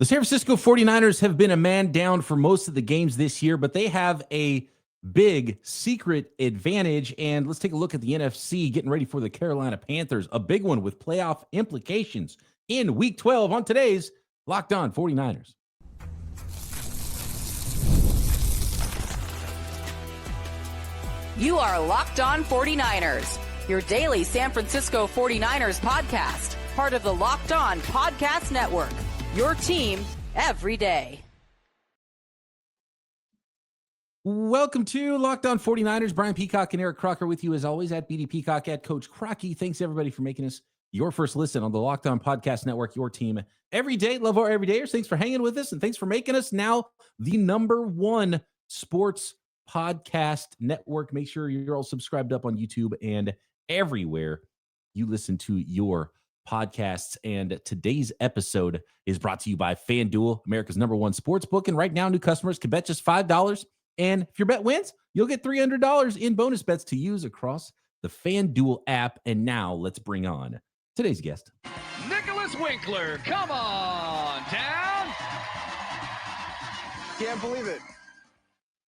The San Francisco 49ers have been a man down for most of the games this year, but they have a big secret advantage. And let's take a look at the NFC getting ready for the Carolina Panthers, a big one with playoff implications in Week 12 on today's Locked On 49ers. You are Locked On 49ers, your daily San Francisco 49ers podcast, part of the Locked On Podcast Network, your team every day. Welcome to Locked On 49ers. Brian Peacock and Eric Crocker with you as always at BD Peacock at Coach Crocky. Thanks everybody for making us your first listen on the Locked On Podcast Network, your team every day. Love our everydayers. Thanks for hanging with us and thanks for making us now the number one sports podcast network. Make sure you're all subscribed up on YouTube and everywhere you listen to your podcasts. And today's episode is brought to you by FanDuel, America's number one sports book. And right now, new customers can bet just $5. And if your bet wins, you'll get $300 in bonus bets to use across the FanDuel app. And now let's bring on today's guest. Nick Winkler, come on down. Can't believe it.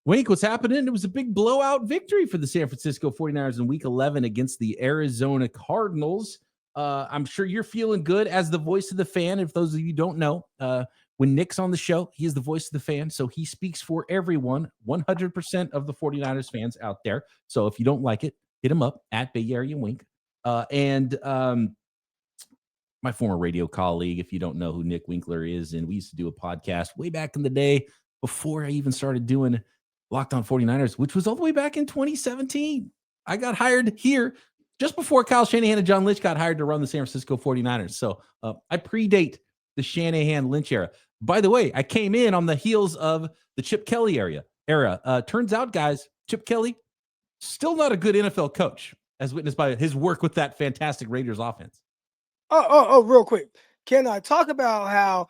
Wink, what's happening? It was a big blowout victory for the San Francisco 49ers in Week 11 against the Arizona Cardinals. I'm sure you're feeling good as the voice of the fan. If those of you don't know, when Nick's on the show, he is the voice of the fan. So he speaks for everyone, 100% of the 49ers fans out there. So if you don't like it, hit him up at Bay Area Wink. And my former radio colleague, if you don't know who Nick Winkler is, and we used to do a podcast way back in the day before I even started doing Locked On 49ers, which was all the way back in 2017. I got hired here just before Kyle Shanahan and John Lynch got hired to run the San Francisco 49ers. So I predate the Shanahan-Lynch era. By the way, I came in on the heels of the Chip Kelly era. Turns out, guys, Chip Kelly, still not a good NFL coach, as witnessed by his work with that fantastic Raiders offense. Oh, real quick. Can I talk about how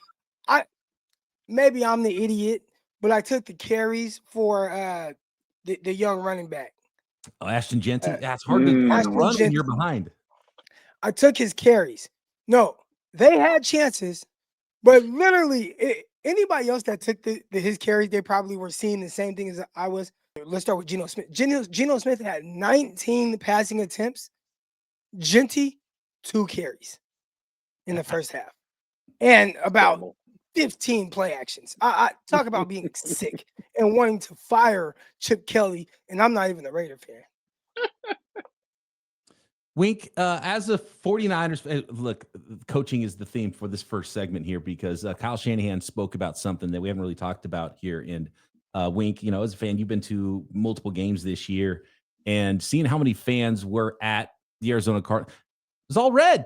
maybe I'm the idiot, but I took the carries for the young running back. Oh, Ashton Jeanty. That's hard to run when you're behind. I took his carries. No, they had chances, but literally anybody else that took his carries, they probably were seeing the same thing as I was. Let's start with Geno Smith. Geno Smith had 19 passing attempts. Jeanty, 2 carries in the first half. And about 15 play actions. I talk about being sick and wanting to fire Chip Kelly, and I'm not even a Raider fan. Wink, as a 49ers, look, coaching is the theme for this first segment here because Kyle Shanahan spoke about something that we haven't really talked about here. And Wink, as a fan, you've been to multiple games this year and seeing how many fans were at the Arizona Cardinals. It was all red.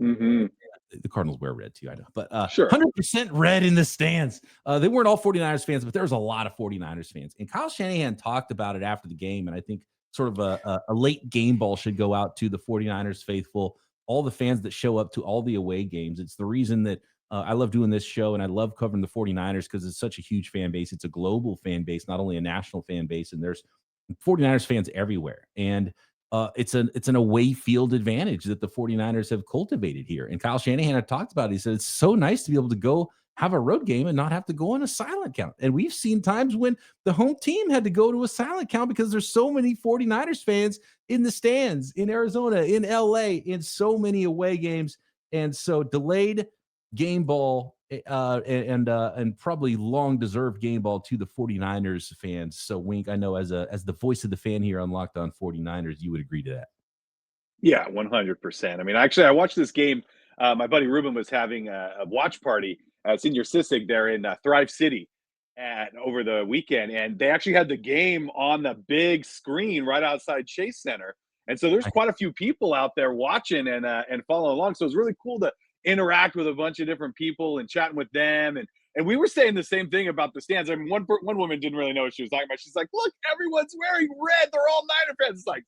Mm-hmm. The Cardinals wear red too, I know, but sure. 100% red in the stands. They weren't all 49ers fans, but there was a lot of 49ers fans. And Kyle Shanahan talked about it after the game, and I think sort of a late game ball should go out to the 49ers faithful, all the fans that show up to all the away games. It's the reason that I love doing this show, and I love covering the 49ers because it's such a huge fan base. It's a global fan base, not only a national fan base, and there's 49ers fans everywhere. And it's an away field advantage that the 49ers have cultivated here. And Kyle Shanahan had talked about it. He said, it's so nice to be able to go have a road game and not have to go on a silent count. And we've seen times when the home team had to go to a silent count because there's so many 49ers fans in the stands, in Arizona, in LA, in so many away games. And so delayed game ball and probably long-deserved game ball to the 49ers fans. So, Wink, I know as the voice of the fan here on Locked On 49ers, you would agree to that. Yeah, 100%. I mean, actually, I watched this game. My buddy Ruben was having a watch party at Senior Sissig there in Thrive City over the weekend, and they actually had the game on the big screen right outside Chase Center. And so there's quite a few people out there watching and following along. So it was really cool to interact with a bunch of different people and chatting with them. And we were saying the same thing about the stands. I mean, one woman didn't really know what she was talking about. She's like, look, everyone's wearing red. They're all Niner fans. It's like,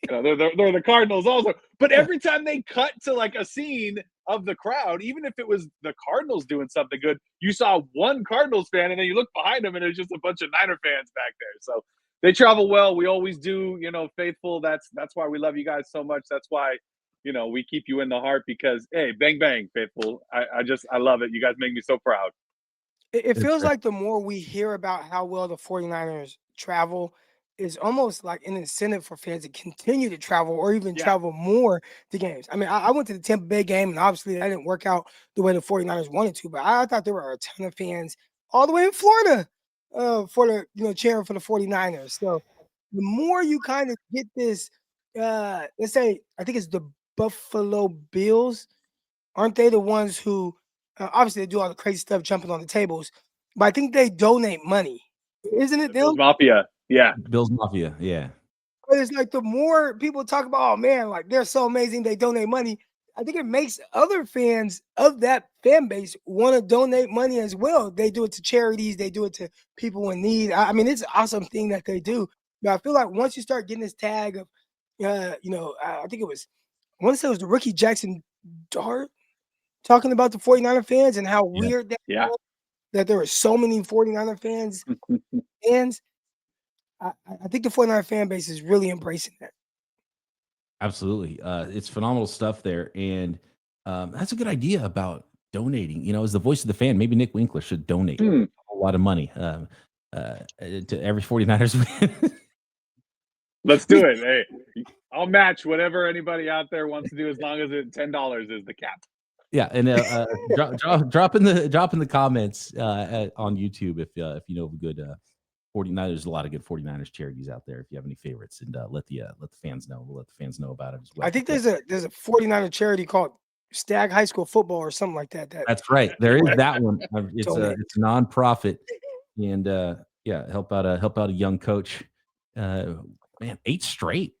they're the Cardinals also. But every time they cut to like a scene of the crowd, even if it was the Cardinals doing something good, you saw one Cardinals fan and then you look behind them and there's just a bunch of Niner fans back there. So they travel well. We always do, faithful. That's why we love you guys so much. That's why, we keep you in the heart because, hey, bang, bang, faithful. I love it. You guys make me so proud. It feels like the more we hear about how well the 49ers travel, is almost like an incentive for fans to continue to travel or even travel more to games. I mean, I went to the Tampa Bay game, and obviously that didn't work out the way the 49ers wanted to, but I thought there were a ton of fans all the way in Florida for the cheering for the 49ers. So the more you kind of get this, let's say, I think it's the Buffalo Bills. Aren't they the ones who obviously they do all the crazy stuff jumping on the tables, but I think they donate money. Isn't it The them? Bills Mafia. Yeah. Bills Mafia. Yeah. But it's like the more people talk about, oh man, like they're so amazing, they donate money. I think it makes other fans of that fan base want to donate money as well. They do it to charities, they do it to people in need. I mean, it's an awesome thing that they do. But I feel like once you start getting this tag of, I think I want to say it was the Ricky Jackson Dart talking about the 49er fans and how weird that was, that there were so many 49er fans. I think the 49er fan base is really embracing that. Absolutely. It's phenomenal stuff there. And that's a good idea about donating. As the voice of the fan, maybe Nick Winkler should donate a whole lot of money to every 49ers win. Let's do it. Hey, I'll match whatever anybody out there wants to do as long as $10 is the cap. Yeah, and drop in the comments on YouTube if you know of a good 49ers. There's a lot of good 49ers charities out there. If you have any favorites, and let the fans know. We'll let the fans know about it as well. I think there's a 49er charity called Stag High School Football or something like that. That's right. There is that one. It's a nonprofit, and help out a young coach. Man, 8 straight.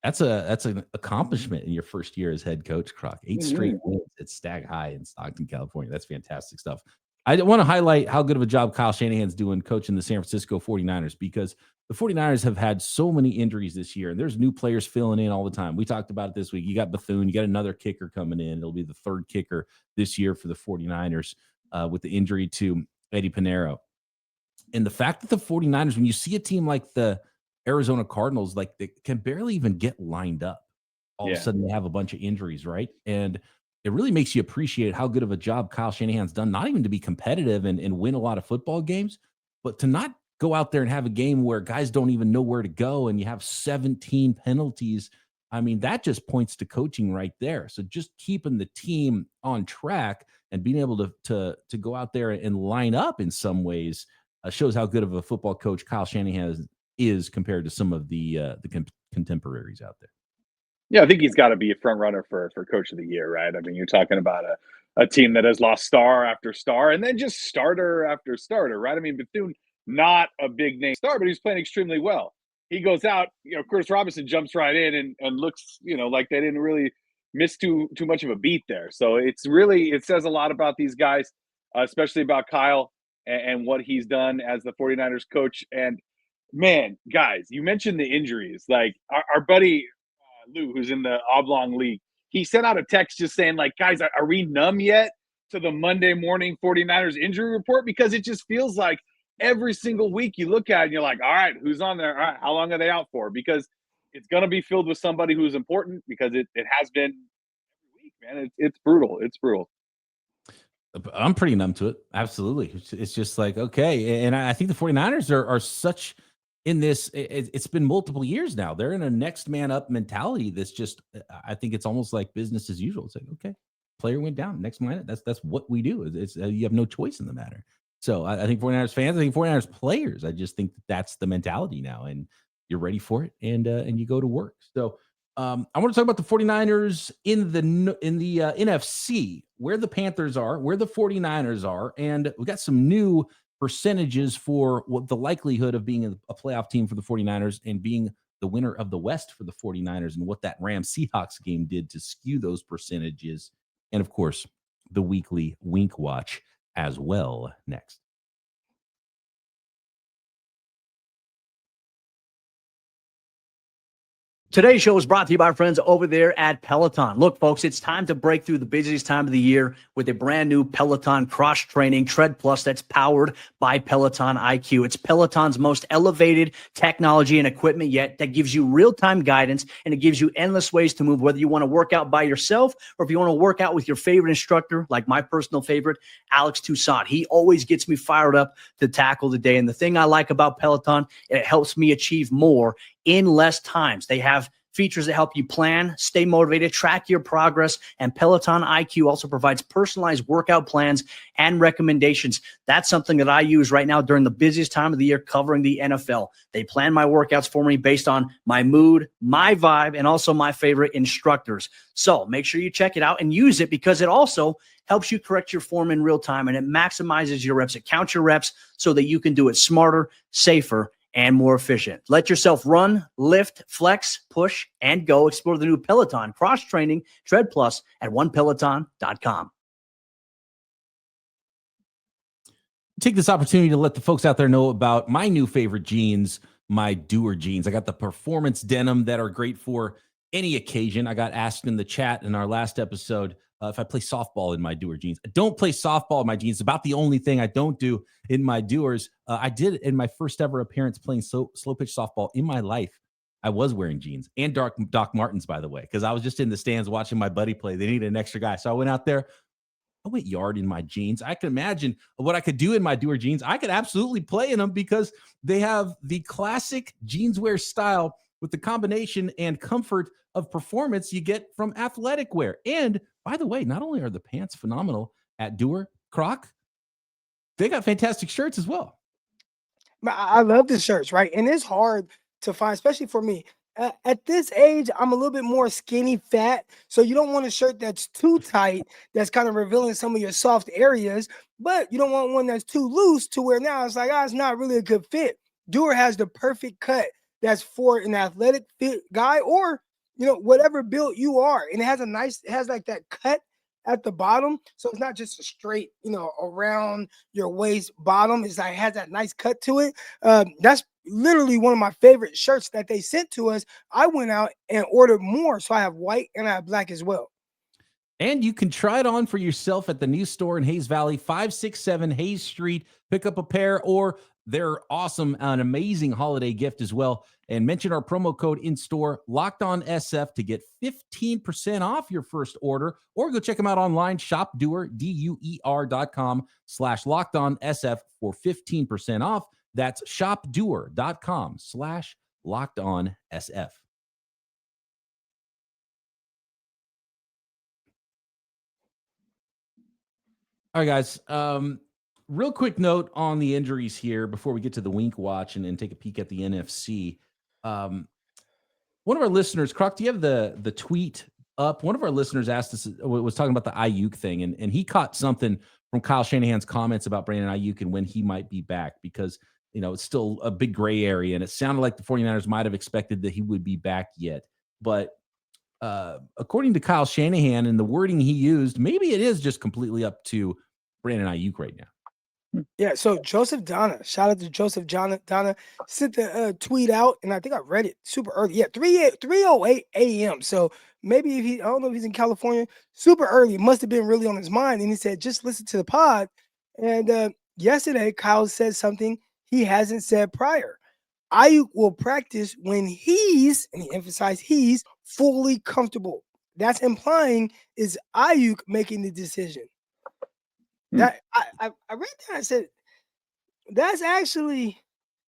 That's an accomplishment in your first year as head coach, Croc. 8 straight wins at Stag High in Stockton, California. That's fantastic stuff. I want to highlight how good of a job Kyle Shanahan's doing coaching the San Francisco 49ers, because the 49ers have had so many injuries this year, and there's new players filling in all the time. We talked about it this week. You got Bethune. You got another kicker coming in. It'll be the 3rd kicker this year for the 49ers with the injury to Eddie Pinheiro. And the fact that the 49ers, when you see a team like the Arizona Cardinals, like they can barely even get lined up. All of a sudden they have a bunch of injuries, right? And it really makes you appreciate how good of a job Kyle Shanahan's done, not even to be competitive and win a lot of football games, but to not go out there and have a game where guys don't even know where to go and you have 17 penalties. I mean, that just points to coaching right there. So just keeping the team on track and being able to go out there and line up in some ways shows how good of a football coach Kyle Shanahan is compared to some of the contemporaries out there. Yeah, I think he's got to be a front runner for Coach of the Year, right? I mean, you're talking about a team that has lost star after star and then just starter after starter, right? I mean, Bethune, not a big name star, but he's playing extremely well. He goes out, Curtis Robinson jumps right in and looks, like they didn't really miss too much of a beat there. So it says a lot about these guys, especially about Kyle and what he's done as the 49ers coach. And man, guys, you mentioned the injuries. Like our buddy Lou, who's in the Oblong League, he sent out a text just saying, like, guys, are we numb yet to the Monday morning 49ers injury report? Because it just feels like every single week you look at it and you're like, all right, who's on there? All right, how long are they out for? Because it's going to be filled with somebody who's important, because it has been every week, man. It's brutal. It's brutal. I'm pretty numb to it. Absolutely. It's just like, okay. And I think the 49ers are such in this. It's been multiple years now. They're in a next man up mentality. That's just, I think it's almost like business as usual. It's like, okay, player went down, next man. That's what we do. It's you have no choice in the matter. So I think 49ers fans, I think 49ers players, I just think that's the mentality now, and you're ready for it, and you go to work. So I want to talk about the 49ers in the NFC, where the Panthers are, where the 49ers are, and we got some new percentages for what the likelihood of being a playoff team for the 49ers and being the winner of the West for the 49ers, and what that Rams Seahawks game did to skew those percentages. And of course, the weekly Wink Watch as well next. Today's show is brought to you by our friends over there at Peloton. Look, folks, it's time to break through the busiest time of the year with a brand new Peloton cross-training Tread Plus that's powered by Peloton IQ. It's Peloton's most elevated technology and equipment yet that gives you real-time guidance, and it gives you endless ways to move, whether you want to work out by yourself or if you want to work out with your favorite instructor, like my personal favorite, Alex Toussaint. He always gets me fired up to tackle the day. And the thing I like about Peloton, it helps me achieve more in less times. They have features that help you plan, stay motivated, track your progress, and Peloton IQ also provides personalized workout plans and recommendations. That's something that I use right now during the busiest time of the year covering the NFL. They plan my workouts for me based on my mood, my vibe, and also my favorite instructors. So make sure you check it out and use it because it also helps you correct your form in real time, and it maximizes your reps. It counts your reps so that you can do it smarter, safer, and more efficient. Let yourself run, lift, flex, push, and go. Explore the new Peloton cross-training Tread Plus at onepeloton.com. Take this opportunity to let the folks out there know about my new favorite jeans, my Doer jeans. I got the performance denim that are great for any occasion. I got asked in the chat in our last episode if I play softball in my Doer jeans. I don't play softball in my jeans. It's about the only thing I don't do in my Doers. I did in my first ever appearance playing slow pitch softball in my life. I was wearing jeans and Doc Martens, by the way, because I was just in the stands watching my buddy play. They needed an extra guy. So I went out there. I went yard in my jeans. I can imagine what I could do in my Doer jeans. I could absolutely play in them because they have the classic jeanswear style with the combination and comfort of performance you get from athletic wear. And by the way, not only are the pants phenomenal at Doer, Croc, they got fantastic shirts as well. I love the shirts, right? And it's hard to find, especially for me. At this age, I'm a little bit more skinny fat. So you don't want a shirt that's too tight, that's kind of revealing some of your soft areas, but you don't want one that's too loose to where now it's like, it's not really a good fit. Doer has the perfect cut that's for an athletic fit guy or, whatever build you are. And it has like that cut at the bottom. So it's not just a straight, around your waist bottom. It's like, it has that nice cut to it. That's literally one of my favorite shirts that they sent to us. I went out and ordered more. So I have white and I have black as well. And you can try it on for yourself at the new store in Hayes Valley, 567 Hayes Street. Pick up a pair, or they're awesome, an amazing holiday gift as well. And mention our promo code in store, LockedOnSF, to get 15% off your first order, or go check them out online, shopdoer, DUER.com/LockedOnSF for 15% off. That's shopdoer.com/LockedOnSF. All right, guys. Real quick note on the injuries here before we get to the Wink Watch and take a peek at the NFC. One of our listeners, Croc, do you have the tweet up? One of our listeners asked us, was talking about the Aiyuk thing, and he caught something from Kyle Shanahan's comments about Brandon Aiyuk and when he might be back, because it's still a big gray area, and it sounded like the 49ers might have expected that he would be back yet. But according to Kyle Shanahan and the wording he used, maybe it is just completely up to Brandon Aiyuk right now. Yeah, so Joseph Donna, shout out to Joseph Donna, sent the tweet out, and I think I read it super early. Yeah, 3:08 a.m. So maybe I don't know if he's in California, super early. It must have been really on his mind. And he said, just listen to the pod. And yesterday, Kyle said something he hasn't said prior. Aiyuk will practice when he's, and he emphasized he's, fully comfortable. That's implying is Aiyuk making the decision. That I read that. I said, that's actually,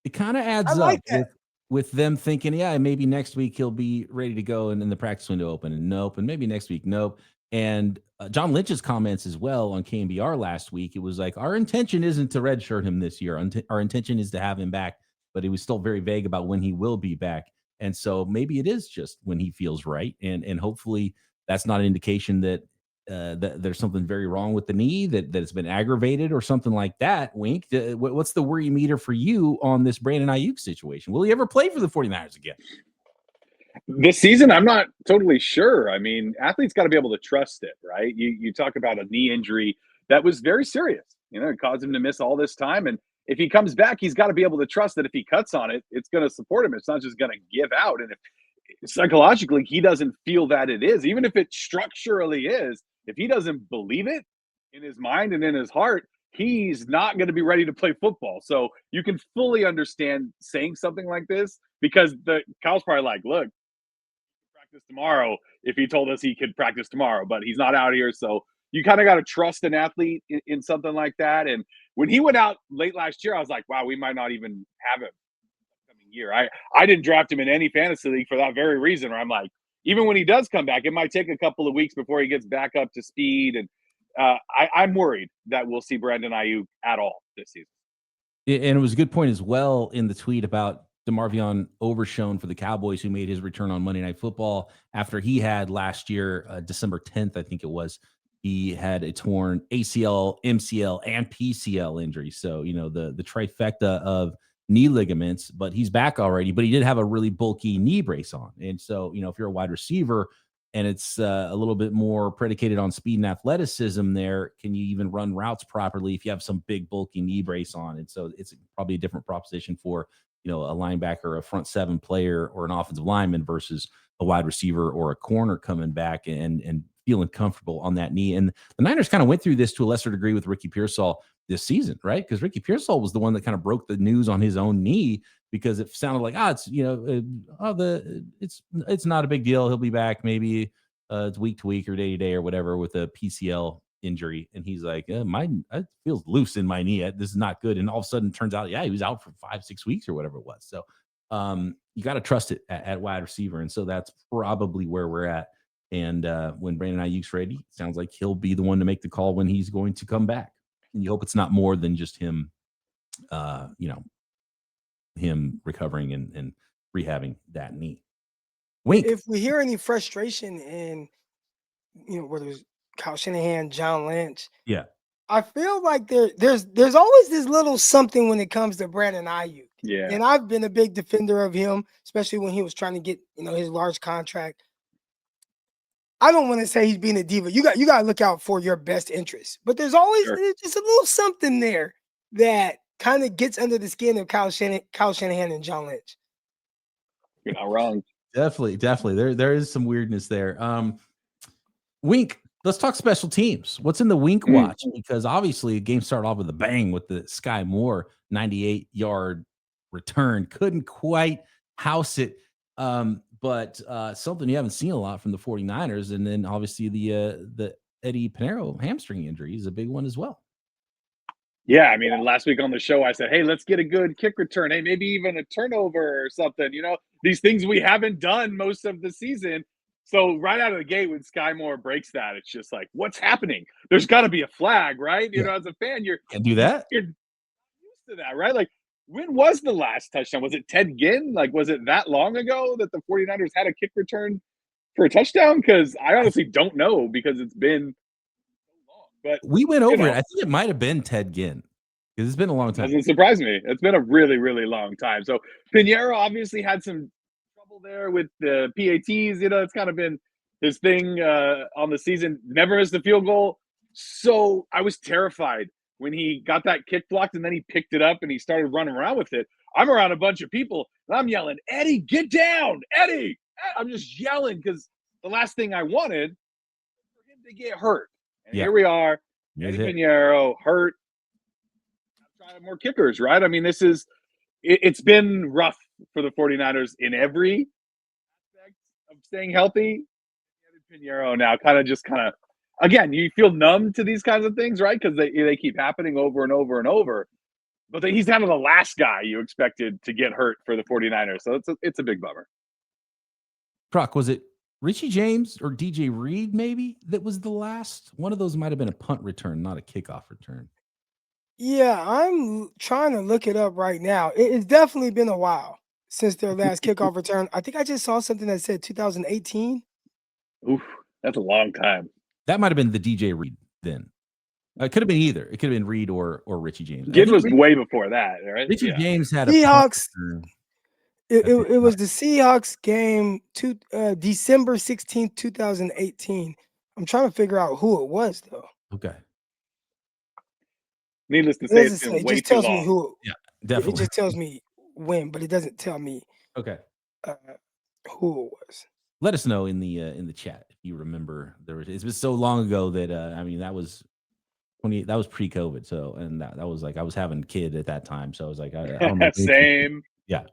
it kind of adds like up with them thinking, yeah, maybe next week he'll be ready to go and then the practice window open, and nope, and maybe next week, nope. And John Lynch's comments as well on KNBR last week, it was like, our intention isn't to redshirt him this year. Our intention is to have him back, but he was still very vague about when he will be back. And so maybe it is just when he feels right, and hopefully that's not an indication that that there's something very wrong with the knee, that it's been aggravated or something like that. Wink, what's the worry meter for you on this Brandon Aiyuk situation? Will he ever play for the 49ers again? This season, I'm not totally sure. I mean, athletes got to be able to trust it, right? You talk about a knee injury that was very serious. It caused him to miss all this time. And if he comes back, he's got to be able to trust that if he cuts on it, it's going to support him. It's not just going to give out. And psychologically, he doesn't feel that it is. Even if it structurally is, if he doesn't believe it in his mind and in his heart, he's not going to be ready to play football. So you can fully understand saying something like this, because the Kyle's probably like, look, practice tomorrow if he told us he could practice tomorrow, but he's not out here. So you kind of got to trust an athlete in something like that. And when he went out late last year, I was like, wow, we might not even have him coming year. I didn't draft him in any fantasy league for that very reason, where I'm like, even when he does come back, it might take a couple of weeks before he gets back up to speed. And I'm worried that we'll see Brandon Aiyuk at all this season. And it was a good point as well in the tweet about DeMarvion Overshown for the Cowboys, who made his return on Monday Night Football after he had last year, December 10th, I think it was. He had a torn ACL, MCL, and PCL injury. So, the trifecta of knee ligaments, but he's back already. But he did have a really bulky knee brace on. And so, if you're a wide receiver and it's a little bit more predicated on speed and athleticism there, can you even run routes properly if you have some big bulky knee brace on? And so it's probably a different proposition for, a linebacker, a front seven player, or an offensive lineman versus a wide receiver or a corner coming back and feeling comfortable on that knee. And the Niners kind of went through this to a lesser degree with Ricky Pearsall this season, right? Because Ricky Pearsall was the one that kind of broke the news on his own knee, because it sounded like, it's not a big deal. He'll be back. Maybe it's week to week or day to day or whatever with a PCL injury. And he's like, it feels loose in my knee. This is not good. And all of a sudden turns out, he was out for 5-6 weeks or whatever it was. So you got to trust it at wide receiver. And so that's probably where we're at. And when Brandon Aiyuk's ready, it sounds like he'll be the one to make the call when he's going to come back. And you hope it's not more than just him, him recovering and rehabbing that knee. Wink. If we hear any frustration in, whether it's Kyle Shanahan, John Lynch, yeah, I feel like there's always this little something when it comes to Brandon Aiyuk. Yeah. And I've been a big defender of him, especially when he was trying to get, his large contract. I don't want to say he's being a diva. You got to look out for your best interest. But there's always just a little something there that kind of gets under the skin of Kyle Shanahan and John Lynch. You're not wrong. Definitely. There is some weirdness there. Wink, let's talk special teams. What's in the Wink watch? Because obviously the game started off with a bang with the Skyy Moore 98-yard return. Couldn't quite house it. But something you haven't seen a lot from the 49ers. And then obviously the Eddie Pinheiro hamstring injury is a big one as well. Yeah, I mean, last week on the show, I said, hey, let's get a good kick return. Hey, maybe even a turnover or something. These things we haven't done most of the season. So right out of the gate, when Skyy Moore breaks that, it's just like, what's happening? There's got to be a flag, right? As a fan, you're can't do that. You're used to that, right? Like, when was the last touchdown? Was it Ted Ginn? Like, was it that long ago that the 49ers had a kick return for a touchdown? Because I honestly don't know, because it's been so long. But we went over it. I think it might have been Ted Ginn, because it's been a long time. Doesn't surprise me. It's been a really, really long time. So Pinheiro obviously had some trouble there with the PATs. It's kind of been his thing on the season. Never missed a field goal. So I was terrified when he got that kick blocked and then he picked it up and he started running around with it. I'm around a bunch of people and I'm yelling, Eddie, get down, Eddie. I'm just yelling because the last thing I wanted was for him to get hurt. And here we are, Eddie Pinheiro hurt. I'm trying more kickers, right? I mean, it's been rough for the 49ers in every aspect of staying healthy. Eddie Pinheiro now kind of again, you feel numb to these kinds of things, right? Because they keep happening over and over and over. But he's kind of the last guy you expected to get hurt for the 49ers. So it's a big bummer. Croc, was it Richie James or DJ Reed maybe that was the last? One of those might have been a punt return, not a kickoff return. Yeah, I'm trying to look it up right now. It's definitely been a while since their last kickoff return. I think I just saw something that said 2018. Oof, that's a long time. That might have been the DJ Reed then. It could have been either. It could have been Reed or Richie James. Ginn was way before that, right? Richie James had a Seahawks. It was the Seahawks game December 16th, 2018. I'm trying to figure out who it was though. Okay. Needless to say, it's been it way just too tells long. me who. Yeah, definitely. It just tells me when, but it doesn't tell me. Okay. Who it was? Let us know in the chat if you remember. It's been so long ago that I mean that was that was pre-COVID. So and that was like I was having a kid at that time. So I was like I don't know. Same. Yeah.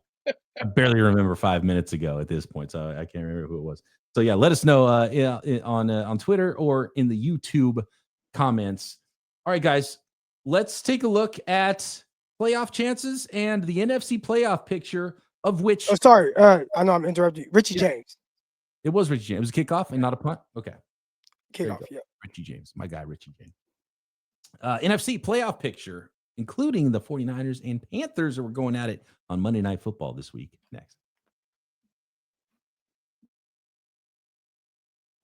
I barely remember 5 minutes ago at this point, so I can't remember who it was. So yeah, let us know on Twitter or in the YouTube comments. All right, guys, let's take a look at playoff chances and the NFC playoff picture of which. Oh, sorry. I know I'm interrupting you. Richie James. It was Richie James. It was a kickoff and not a punt. Okay, Kickoff. Yeah. Richie James, my guy, Richie James. NFC playoff picture, including the 49ers and Panthers, are going at it on Monday Night Football this week. Next.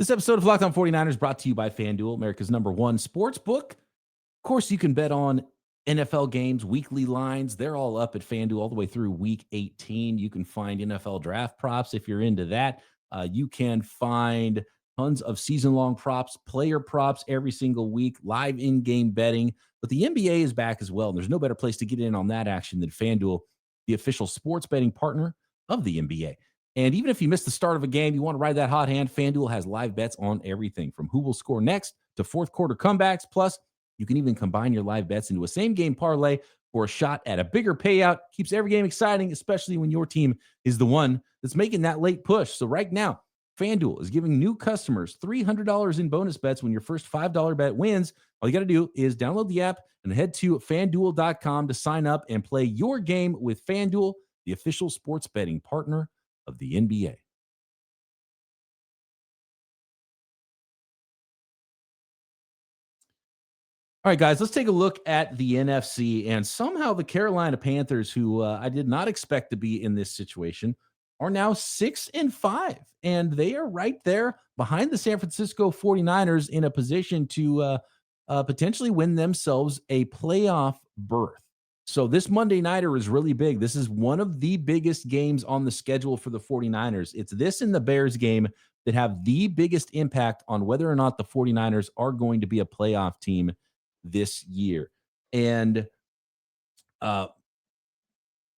This episode of Locked On 49ers brought to you by FanDuel, America's #1 sports book. Of course, you can bet on NFL games, weekly lines. They're all up at FanDuel all the way through week 18. You can find NFL draft props if you're into that. You can find tons of season-long props, player props every single week, live in-game betting. But the NBA is back as well, and there's no better place to get in on that action than FanDuel, the official sports betting partner of the NBA. And even if you missed the start of a game, you want to ride that hot hand, FanDuel has live bets on everything from who will score next to fourth quarter comebacks. Plus, you can even combine your live bets into a same-game parlay for a shot at a bigger payout. Keeps every game exciting, especially when your team is the one that's making that late push. So right now, FanDuel is giving new customers $300 in bonus bets when your first $5 bet wins. All you got to do is download the app and head to FanDuel.com to sign up and play your game with FanDuel, the official sports betting partner of the NBA. All right, guys, let's take a look at the NFC. And somehow the Carolina Panthers, who I did not expect to be in this situation, are now 6-5. And they are right there behind the San Francisco 49ers in a position to potentially win themselves a playoff berth. So this Monday Nighter is really big. This is one of the biggest games on the schedule for the 49ers. It's this and the Bears game that have the biggest impact on whether or not the 49ers are going to be a playoff team this year. And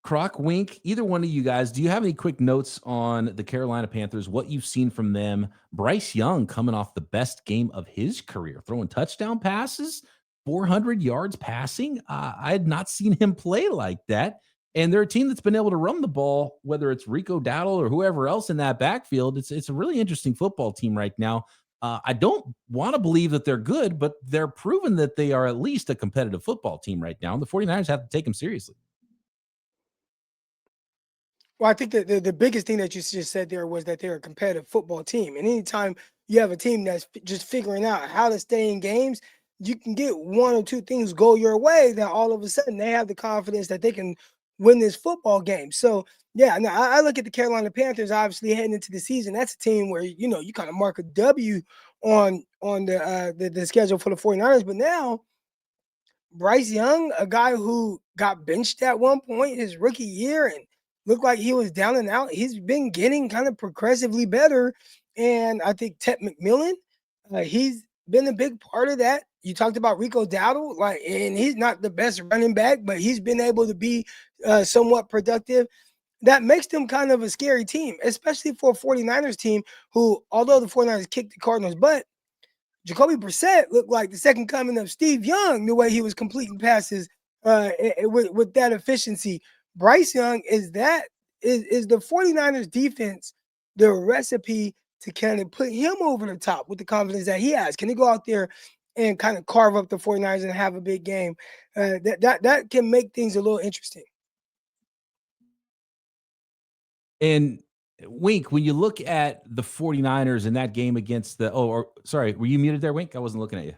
Croc, Wink, either one of you guys, do you have any quick notes on the Carolina Panthers, what you've seen from them? Bryce Young coming off the best game of his career, throwing touchdown passes, 400 yards passing. I had not seen him play like that. And they're a team that's been able to run the ball, whether it's Rico Dowdle or whoever else in that backfield. It's a really interesting football team right now. I don't want to believe that they're good, but they're proven that they are at least a competitive football team right now. And the 49ers have to take them seriously. Well, I think that the biggest thing that you just said there was that they're a competitive football team. And anytime you have a team that's just figuring out how to stay in games, you can get one or two things go your way that all of a sudden they have the confidence that they can win this football game. So, yeah, now I look at the Carolina Panthers, obviously heading into the season. That's a team where, you know, you kind of mark a W on the schedule for the 49ers. But now, Bryce Young, a guy who got benched at one point his rookie year and looked like he was down and out. He's been getting kind of progressively better. And I think Ted McMillan, he's been a big part of that. You talked about Rico Dowdle, and he's not the best running back, but he's been able to be somewhat productive. That makes them kind of a scary team, especially for a 49ers team who, although the 49ers kicked the Cardinals' butt, Jacoby Brissett looked like the second coming of Steve Young, the way he was completing passes with that efficiency. Bryce Young is the 49ers defense, the recipe to kind of put him over the top with the confidence that he has. Can he go out there and kind of carve up the 49ers and have a big game? That can make things a little interesting. And Wink, when you look at the 49ers in that game against sorry, were you muted there, Wink? I wasn't looking at you.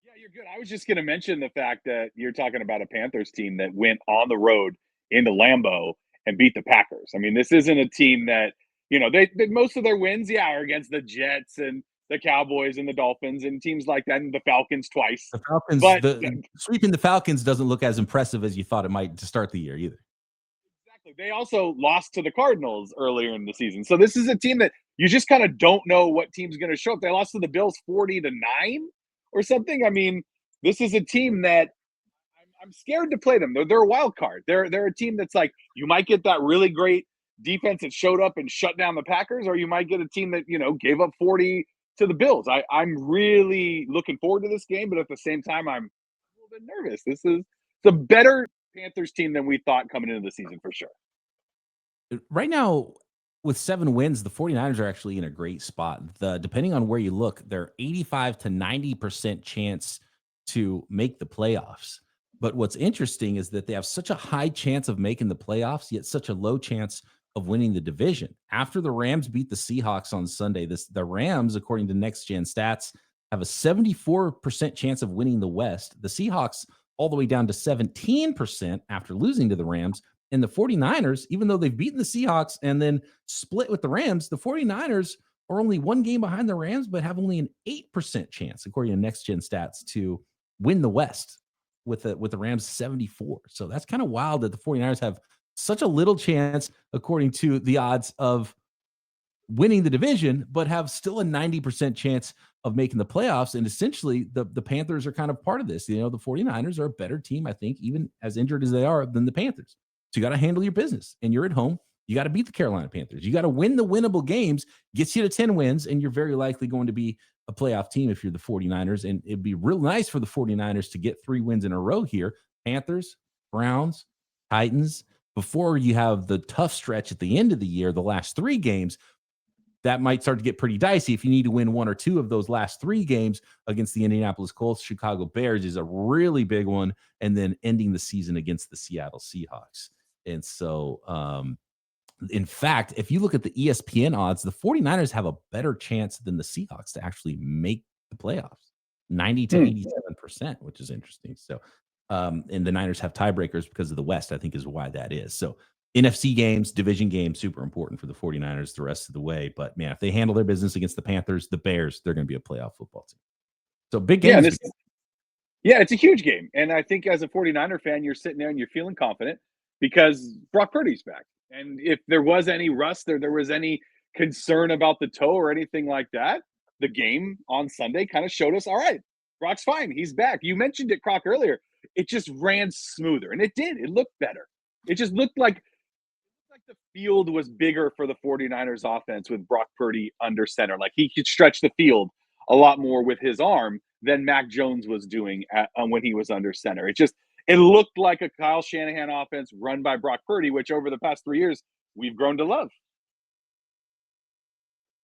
Yeah, you're good. I was just going to mention the fact that you're talking about a Panthers team that went on the road into Lambeau and beat the Packers. I mean, this isn't a team that, you know, they most of their wins, are against the Jets and the Cowboys and the Dolphins and teams like that, and the Falcons twice. The Falcons, sweeping the Falcons doesn't look as impressive as you thought it might to start the year either. Exactly. They also lost to the Cardinals earlier in the season. So this is a team that you just kind of don't know what team's going to show up. They lost to the Bills 40-9 or something. I mean, this is a team that I'm scared to play them. They're a wild card. They're a team that's like, you might get that really great defense that showed up and shut down the Packers, or you might get a team that, gave up 40 to the Bills. I'm really looking forward to this game, but at the same time, I'm a little bit nervous. This is the better Panthers team than we thought coming into the season for sure. Right now, with 7 wins, the 49ers are actually in a great spot. Depending on where you look, they're 85 to 90% chance to make the playoffs. But what's interesting is that they have such a high chance of making the playoffs, yet such a low chance of winning the division. After the Rams beat the Seahawks on Sunday, the Rams, according to Next Gen Stats, have a 74% chance of winning the West. The Seahawks all the way down to 17% after losing to the Rams. And the 49ers, even though they've beaten the Seahawks and then split with the Rams, the 49ers are only 1 game behind the Rams, but have only an 8% chance, according to Next Gen Stats, to win the West with the Rams 74. So that's kind of wild that the 49ers have such a little chance, according to the odds, of winning the division, but have still a 90% chance of making the playoffs. And essentially, the Panthers are kind of part of this. The 49ers are a better team, I think, even as injured as they are, than the Panthers. So you got to handle your business, and you're at home. You got to beat the Carolina Panthers. You got to win the winnable games, gets you to 10 wins, and you're very likely going to be a playoff team if you're the 49ers. And it'd be real nice for the 49ers to get 3 wins in a row here. Panthers, Browns, Titans, before you have the tough stretch at the end of the year, the last 3 games. That might start to get pretty dicey. If you need to win 1 or 2 of those last 3 games against the Indianapolis Colts, Chicago Bears is a really big one, and then ending the season against the Seattle Seahawks. And so, in fact, if you look at the ESPN odds, the 49ers have a better chance than the Seahawks to actually make the playoffs, 90 to 87%, which is interesting. So, and the Niners have tiebreakers because of the West, I think is why that is. So NFC games, division games, super important for the 49ers the rest of the way. But man, if they handle their business against the Panthers, the Bears, they're going to be a playoff football team. So big game. Yeah, it's a huge game. And I think as a 49er fan, you're sitting there and you're feeling confident because Brock Purdy's back. And if there was any rust or there was any concern about the toe or anything like that, the game on Sunday kind of showed us, all right, Brock's fine. He's back. You mentioned it, Croc, earlier. It just ran smoother. And it did. It looked better. It just looked like the field was bigger for the 49ers offense with Brock Purdy under center. Like he could stretch the field a lot more with his arm than Mac Jones was doing when he was under center. It looked like a Kyle Shanahan offense run by Brock Purdy, which over the past 3 years, we've grown to love.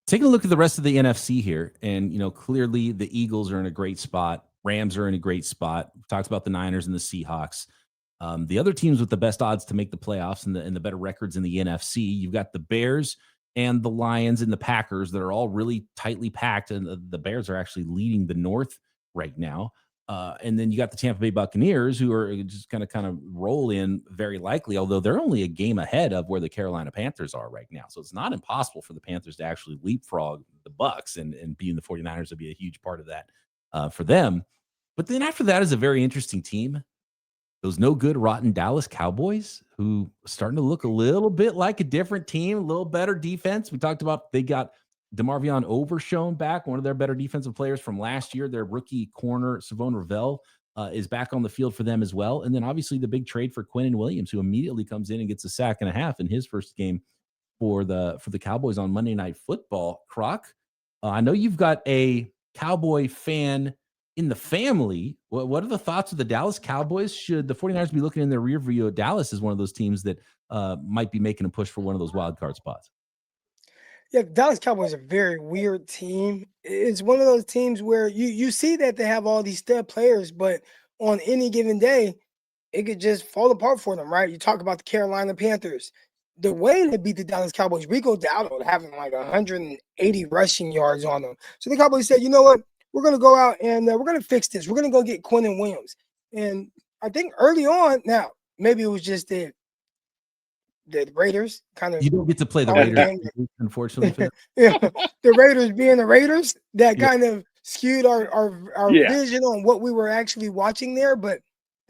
Taking a look at the rest of the NFC here, and, clearly the Eagles are in a great spot. Rams are in a great spot. We talked about the Niners and the Seahawks. The other teams with the best odds to make the playoffs and the better records in the NFC, you've got the Bears and the Lions and the Packers that are all really tightly packed, and the Bears are actually leading the North right now. And then you got the Tampa Bay Buccaneers, who are just kind of roll in very likely, although they're only a game ahead of where the Carolina Panthers are right now. So it's not impossible for the Panthers to actually leapfrog the Bucs, and being the 49ers would be a huge part of that for them. But then after that is a very interesting team. Those no good, rotten Dallas Cowboys, who are starting to look a little bit like a different team, a little better defense. We talked about they got DeMarvion Overshown back, one of their better defensive players from last year. Their rookie corner, Savon Ravel, is back on the field for them as well. And then obviously the big trade for Quinnen Williams, who immediately comes in and gets a sack and a half in his first game for the Cowboys on Monday Night Football. Croc, I know you've got a Cowboy fan in the family. What are the thoughts of the Dallas Cowboys? Should the 49ers be looking in their rear view at Dallas as one of those teams that might be making a push for one of those wild card spots? Yeah, Dallas Cowboys are a very weird team. It's one of those teams where you see that they have all these stud players, but on any given day, it could just fall apart for them, right? You talk about the Carolina Panthers. The way they beat the Dallas Cowboys, Rico Dowdle having like 180 rushing yards on them. So the Cowboys said, you know what? We're going to go out and we're going to fix this. We're going to go get Quinnen Williams. And I think early on, now, maybe it was just the Raiders kind of. You don't get to play the Raiders, unfortunately. For yeah, the Raiders being the Raiders, that kind of skewed our vision on what we were actually watching there. But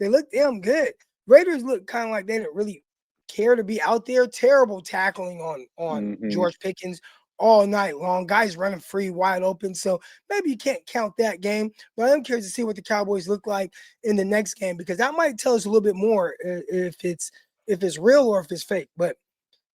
they looked damn good. Raiders looked kind of like they didn't really care to be out there. Terrible tackling on George Pickens all night long. Guys running free, wide open. So maybe you can't count that game. But I'm curious to see what the Cowboys look like in the next game, because that might tell us a little bit more if it's real or if it's fake. But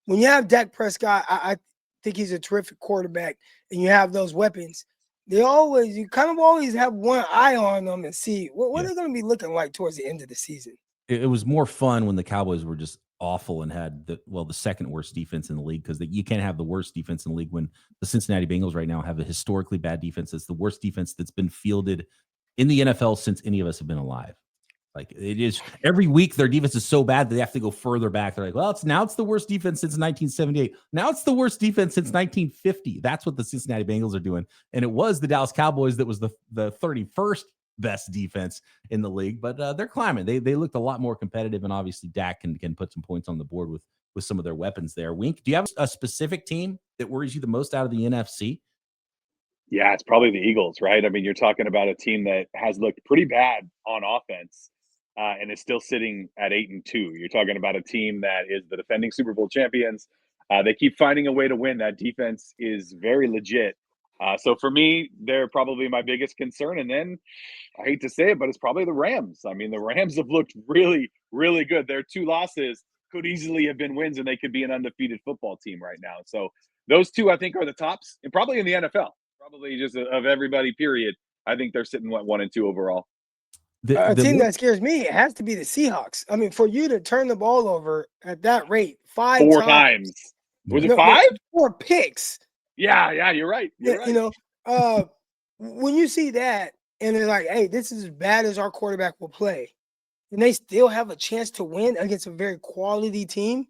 when you have Dak Prescott, I think he's a terrific quarterback, and you have those weapons. You kind of always have one eye on them and see what they're going to be looking like towards the end of the season. It was more fun when the Cowboys were just awful and had the second worst defense in the league, because you can't have the worst defense in the league when the Cincinnati Bengals right now have a historically bad defense. It's the worst defense that's been fielded in the NFL since any of us have been alive. Like, it is every week their defense is so bad that they have to go further back. They're like, well, it's the worst defense since 1978. Now it's the worst defense since 1950. That's what the Cincinnati Bengals are doing. And it was the Dallas Cowboys that was the 31st best defense in the league, but they're climbing. They looked a lot more competitive, and obviously Dak can put some points on the board with some of their weapons there. Wink, do you have a specific team that worries you the most out of the NFC? Yeah, it's probably the Eagles, right? I mean, you're talking about a team that has looked pretty bad on offense, and is still sitting at 8-2. You're talking about a team that is the defending Super Bowl champions. They keep finding a way to win. That defense is very legit. So for me, they're probably my biggest concern. And then, I hate to say it, but it's probably the Rams. I mean, the Rams have looked really, really good. Their 2 losses could easily have been wins, and they could be an undefeated football team right now. So those 2, I think, are the tops, and probably in the NFL. Probably just of everybody, period. I think they're sitting 1 and 2 overall. A team that scares me, it has to be the Seahawks. I mean, for you to turn the ball over at that rate 4 times. Was it 5? 4 picks. Yeah, you're right. You're right. You know, when you see that and they're like, hey, this is as bad as our quarterback will play, and they still have a chance to win against a very quality team,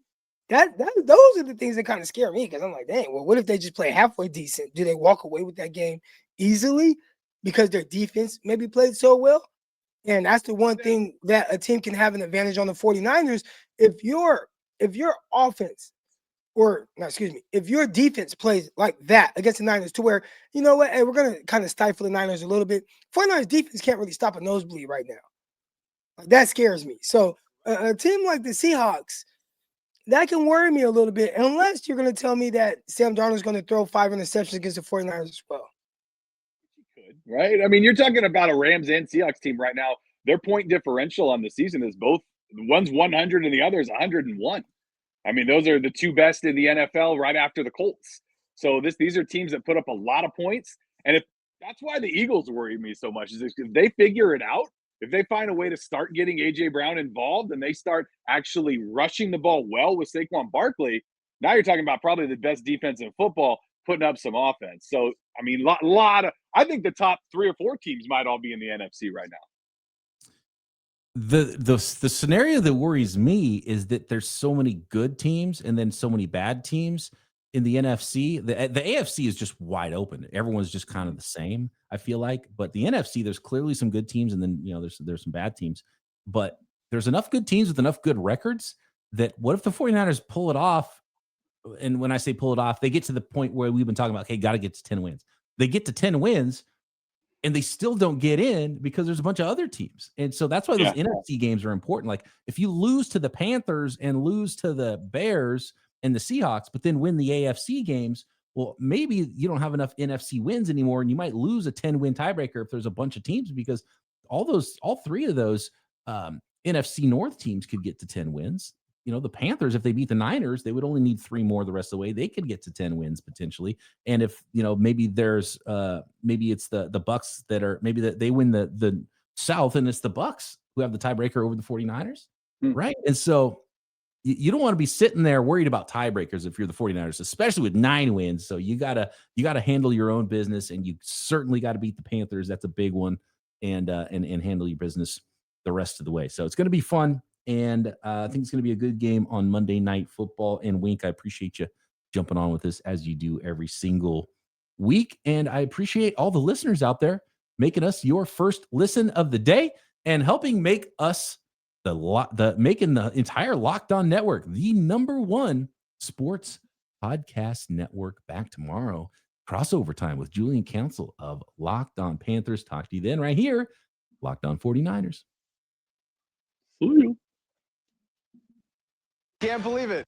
those are the things that kind of scare me, because I'm like, dang, well, what if they just play halfway decent? Do they walk away with that game easily because their defense maybe played so well? And that's the one thing that a team can have an advantage on the 49ers. If your offense, if your defense plays like that against the Niners, to where, you know what, hey, we're going to kind of stifle the Niners a little bit. 49ers defense can't really stop a nosebleed right now. Like, that scares me. So a team like the Seahawks, that can worry me a little bit, unless you're going to tell me that Sam Darnold's going to throw 5 interceptions against the 49ers as well. Right? I mean, you're talking about a Rams and Seahawks team right now. Their point differential on the season is both, one's 100 and the other is 101. I mean, those are the 2 best in the NFL right after the Colts. So these are teams that put up a lot of points. And that's why the Eagles worry me so much, is if they figure it out, if they find a way to start getting A.J. Brown involved and they start actually rushing the ball well with Saquon Barkley, now you're talking about probably the best defense in football putting up some offense. So, I mean, I think the top 3 or 4 teams might all be in the NFC right now. The scenario that worries me is that there's so many good teams and then so many bad teams in the NFC. The AFC is just wide open. Everyone's just kind of the same, I feel like. But the NFC, there's clearly some good teams, and then, you know, there's some bad teams. But there's enough good teams with enough good records that what if the 49ers pull it off? And when I say pull it off, they get to the point where we've been talking about, okay, got to get to 10 wins. They get to 10 wins, and they still don't get in because there's a bunch of other teams. And so that's why those NFC games are important. Like, if you lose to the Panthers and lose to the Bears and the Seahawks, but then win the AFC games, well, maybe you don't have enough NFC wins anymore, and you might lose a 10-win tiebreaker if there's a bunch of teams, because all 3 of those NFC North teams could get to 10 wins. You know, the Panthers, if they beat the Niners, they would only need 3 more the rest of the way. They could get to 10 wins potentially. And if, you know, maybe there's maybe it's the Bucks that are, maybe that they win the South, and it's the Bucks who have the tiebreaker over the 49ers. Right. And so you don't want to be sitting there worried about tiebreakers if you're the 49ers, especially with 9 wins. So you gotta handle your own business, and you certainly got to beat the Panthers. That's a big one, and handle your business the rest of the way. So it's going to be fun. And I think it's going to be a good game on Monday Night Football. And Wink, I appreciate you jumping on with us as you do every single week. And I appreciate all the listeners out there making us your first listen of the day and helping make us making the entire Locked On Network the #1 sports podcast network. Back tomorrow, crossover time with Julian Council of Locked On Panthers. Talk to you then right here, Locked On 49ers. Ooh. Can't believe it.